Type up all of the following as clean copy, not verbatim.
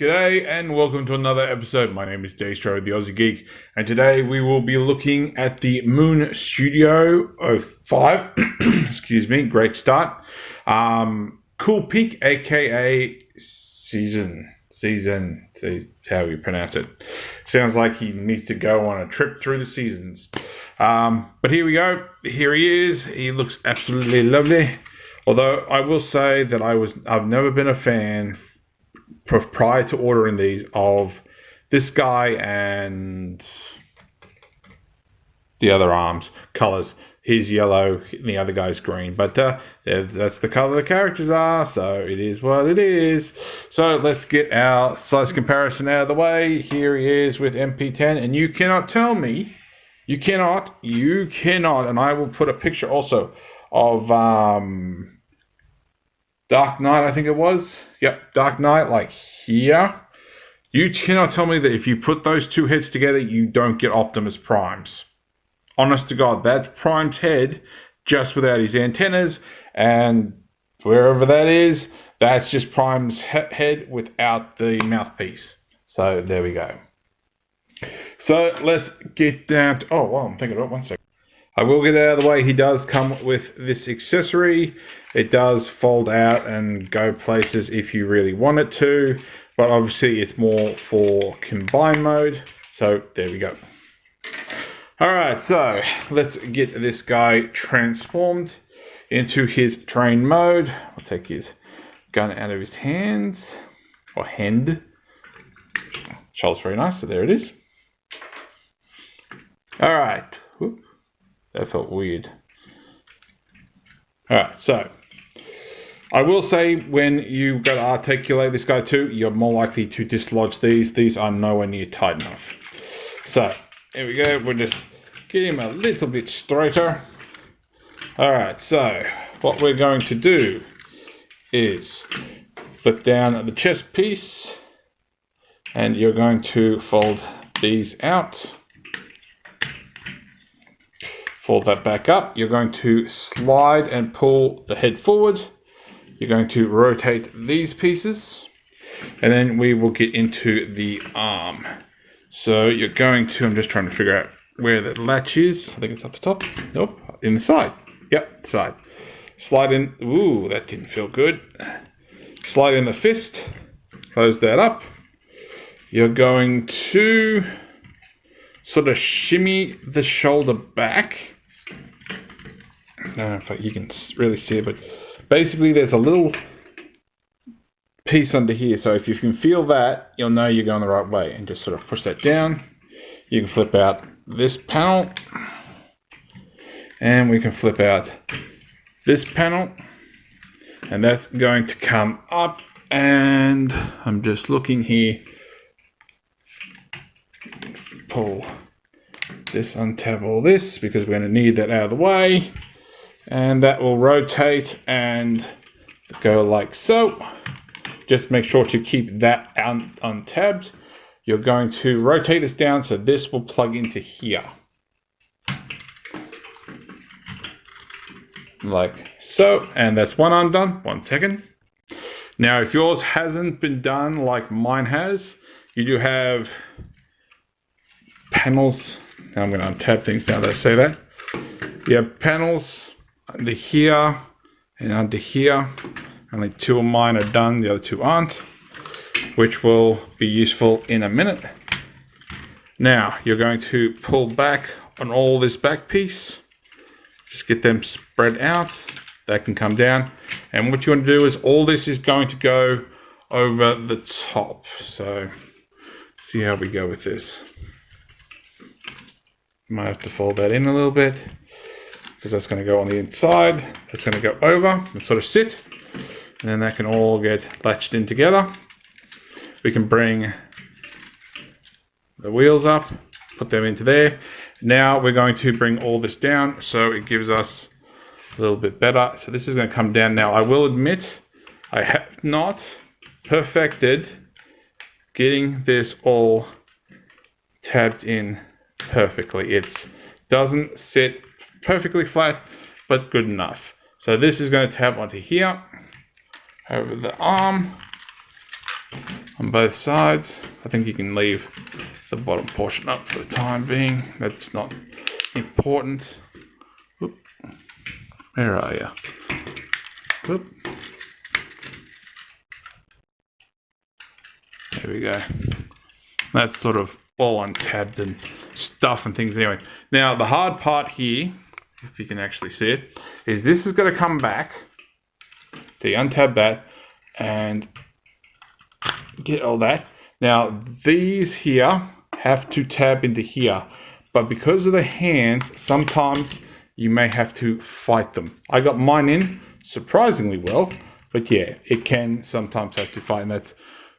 G'day and welcome to another episode. My name is Daethstro, the Aussie Geek, and today we will be looking at the Moon Studio 05. Excuse me, great start. Cool Peak, aka Seizan. How you pronounce it. Sounds like he needs to go on a trip through the seasons. But here we go. Here he is. He looks absolutely lovely. Although I will say that I've never been a fan prior to ordering these of this guy and the other arms colors. He's yellow and the other guy's green, but that's the color the characters are, so it is what it is. So let's get our size comparison out of the way. Here he is with MP10, and you cannot tell me, you cannot, and I will put a picture also of Dark Knight, I think it was. Yep, Dark Knight, like here. You cannot tell me that if you put those two heads together, you don't get Optimus Primes. Honest to God, that's Prime's head, just without his antennas, and wherever that is, that's just Prime's head without the mouthpiece. So there we go. So let's get down to, oh, well, I'm thinking about it, 1 second. I will get it out of the way. He does come with this accessory. It does fold out and go places if you really want it to, but obviously it's more for combine mode. So there we go. Alright, so let's get this guy transformed into his train mode. I'll take his gun out of his hands, or hand. Shoulder's very nice, so there it is. Alright, that felt weird. Alright, so I will say when you go to articulate this guy too, you're more likely to dislodge these. These are nowhere near tight enough. So here we go. We'll just get him a little bit straighter. Alright, so what we're going to do is flip down the chest piece, and you're going to fold these out. Fold that back up. You're going to slide and pull the head forward. You're going to rotate these pieces, and then we will get into the arm. So you're going to, I'm just trying to figure out where the latch is. I think it's up the top. Nope, in the side. Yep, side. Slide in. Ooh, that didn't feel good. Slide in the fist. Close that up. You're going to sort of shimmy the shoulder back. I don't know if you can really see it, but basically there's a little piece under here. So if you can feel that, you'll know you're going the right way. And just sort of push that down. You can flip out this panel. And we can flip out this panel. And that's going to come up. And I'm just looking here. Pull this, untab all this, because we're going to need that out of the way. And that will rotate and go like so. Just make sure to keep that untabbed. You're going to rotate this down so this will plug into here. Like so. And that's one arm done. 1 second. Now if yours hasn't been done like mine has, you do have panels. Now I'm going to untab things now that I say that. You have panels under here and under here. Only 2 of mine are done, the other 2 aren't, which will be useful in a minute. Now you're going to pull back on all this back piece. Just get them spread out. That can come down. And what you want to do is all this is going to go over the top. So see how we go with this. Might have to fold that in a little bit, because that's going to go on the inside. That's going to go over and sort of sit, and then that can all get latched in together. We can bring the wheels up, put them into there. Now we're going to bring all this down so it gives us a little bit better. So this is going to come down now. I will admit I have not perfected getting this all tabbed in perfectly. It doesn't sit perfectly flat, but good enough. So this is going to tab onto here, over the arm, on both sides. I think you can leave the bottom portion up for the time being. That's not important. Oop. Where are you? Oop. There we go. That's sort of all untabbed and stuff and things anyway. Now the hard part here, if you can actually see it, is this is going to come back. So you untab that and get all that. Now these here have to tab into here, but because of the hands, sometimes you may have to fight them. I got mine in surprisingly well, but yeah, it can sometimes have to fight, and that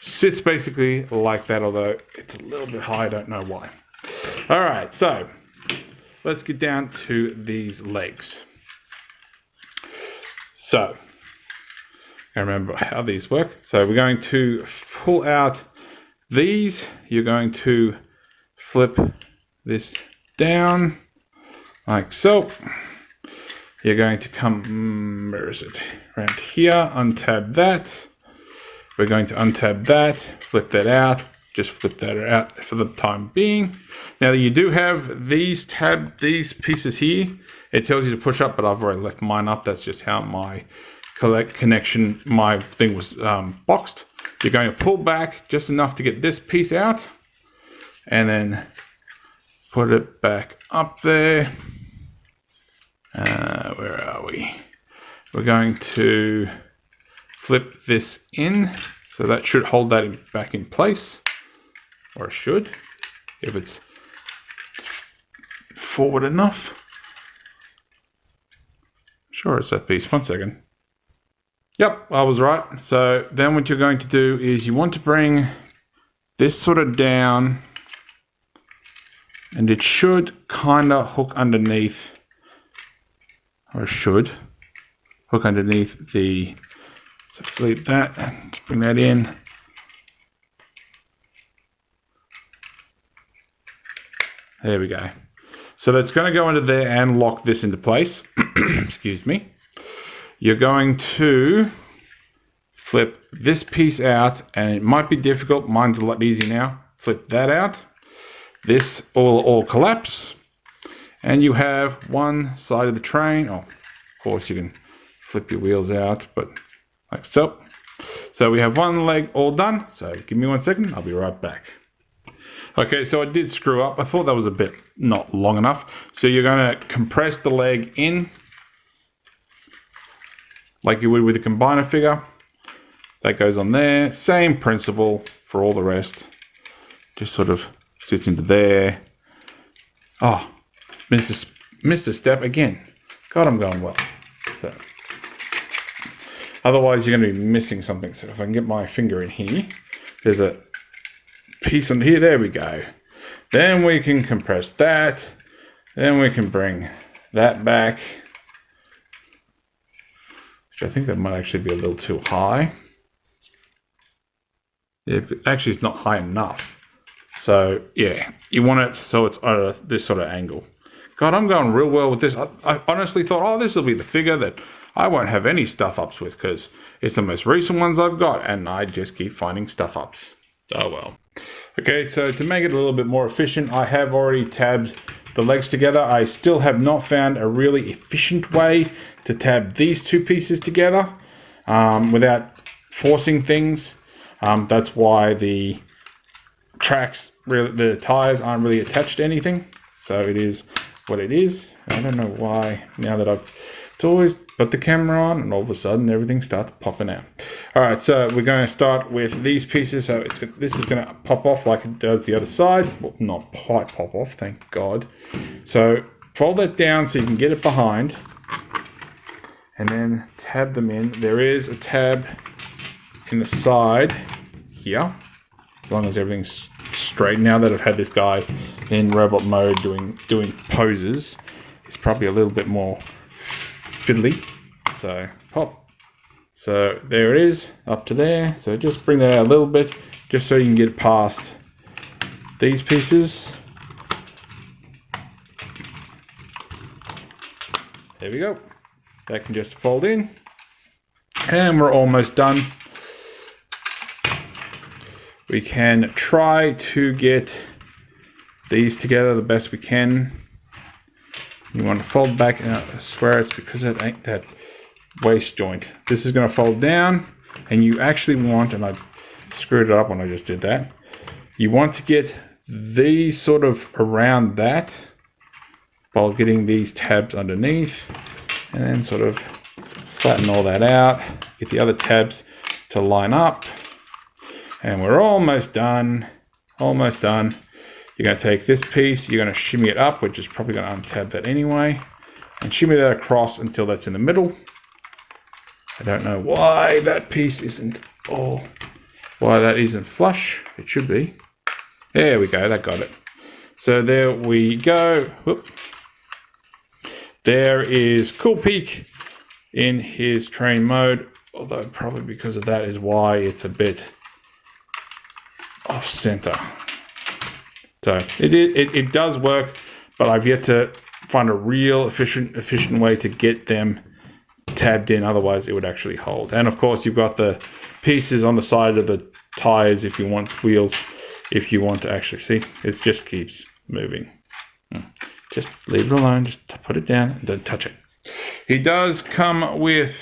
sits basically like that, although it's a little bit high, I don't know why. All right, so let's get down to these legs. So I remember how these work. So we're going to pull out these. You're going to flip this down like so. You're going to come, where is it? Around here, untab that. We're going to untab that, flip that out, just flip that out for the time being. Now you do have these pieces here. It tells you to push up, but I've already left mine up. That's just how my connection, my thing was boxed. You're going to pull back just enough to get this piece out, and then put it back up there. Where are we? We're going to flip this in, so that should hold that back in place, or it should, if it's forward enough. Sure, it's that piece. 1 second. Yep, I was right. So then what you're going to do is you want to bring this sort of down, and it should kind of hook underneath, or it should hook underneath the, so delete that and bring that in. There we go. So that's going to go into there and lock this into place. Excuse me. You're going to flip this piece out, and it might be difficult. Mine's a lot easier now. Flip that out. This will all collapse, and you have one side of the train. Oh, of course you can flip your wheels out, but like so. So we have one leg all done. So give me 1 second. I'll be right back. Okay, so I did screw up. I thought that was a bit not long enough. So you're going to compress the leg in like you would with a combiner figure. That goes on there. Same principle for all the rest. Just sort of sits into there. Oh, missed a step again. God, I'm going well. So, otherwise you're going to be missing something. So if I can get my finger in here, there's a piece on here. There we go. Then we can compress that. Then we can bring that back. Which I think that might actually be a little too high. Yeah, actually it's not high enough. So yeah, you want it so it's at this sort of angle. God, I'm going real well with this. I honestly thought, oh, this will be the figure that I won't have any stuff-ups with, because it's the most recent ones I've got, and I just keep finding stuff-ups. Oh well. Okay, so to make it a little bit more efficient, I have already tabbed the legs together. I still have not found a really efficient way to tab these two pieces together without forcing things. That's why the tracks, the tires aren't really attached to anything. So it is what it is. I don't know why now that it's always got the camera on, and all of a sudden everything starts popping out. All right, so we're going to start with these pieces. So this is going to pop off like it does the other side. Well, not quite pop off, thank God. So fold that down so you can get it behind, and then tab them in. There is a tab in the side here, as long as everything's straight. Now that I've had this guy in robot mode doing poses, it's probably a little bit more fiddly. So pop. So there it is, up to there. So just bring that out a little bit, just so you can get past these pieces. There we go. That can just fold in, and we're almost done. we can try to get these together the best we can. You want to fold back, and I swear it's because it ain't that waist joint. This is going to fold down, and you actually want, and I screwed it up when I just did that, you want to get these sort of around that while getting these tabs underneath, and then sort of flatten all that out, get the other tabs to line up, and we're almost done, almost done. You're going to take this piece, you're going to shimmy it up, which is probably going to untab that anyway, and shimmy that across until that's in the middle. I don't know why that piece isn't why that isn't flush. It should be. There we go, that got it. So there we go. Whoop. There is Cool Peak in his train mode, although probably because of that is why it's a bit off center. So it does work, but I've yet to find a real efficient way to get them tabbed in, otherwise it would actually hold. And of course you've got the pieces on the side of the tires if you want wheels, if you want to actually see. It just keeps moving. Just leave it alone, just put it down and don't touch it. He does come with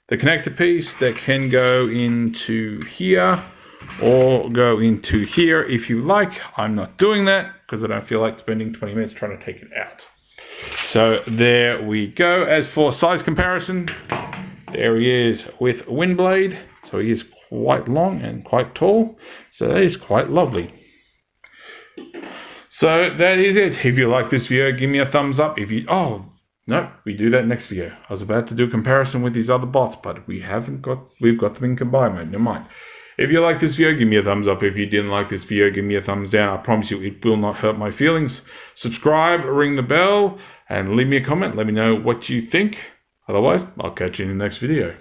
the connector piece that can go into here or go into here if you like. I'm not doing that because I don't feel like spending 20 minutes trying to take it out. So there we go. As for size comparison, there he is with Windblade. So he is quite long and quite tall. So that is quite lovely. So that is it. If you like this video, give me a thumbs up. If you, oh, no, we do that next video. I was about to do a comparison with these other bots, but we've got them in combined mode. Never mind. If you like this video, give me a thumbs up. If you didn't like this video, give me a thumbs down. I promise you it will not hurt my feelings. Subscribe, ring the bell, and leave me a comment. Let me know what you think. Otherwise, I'll catch you in the next video.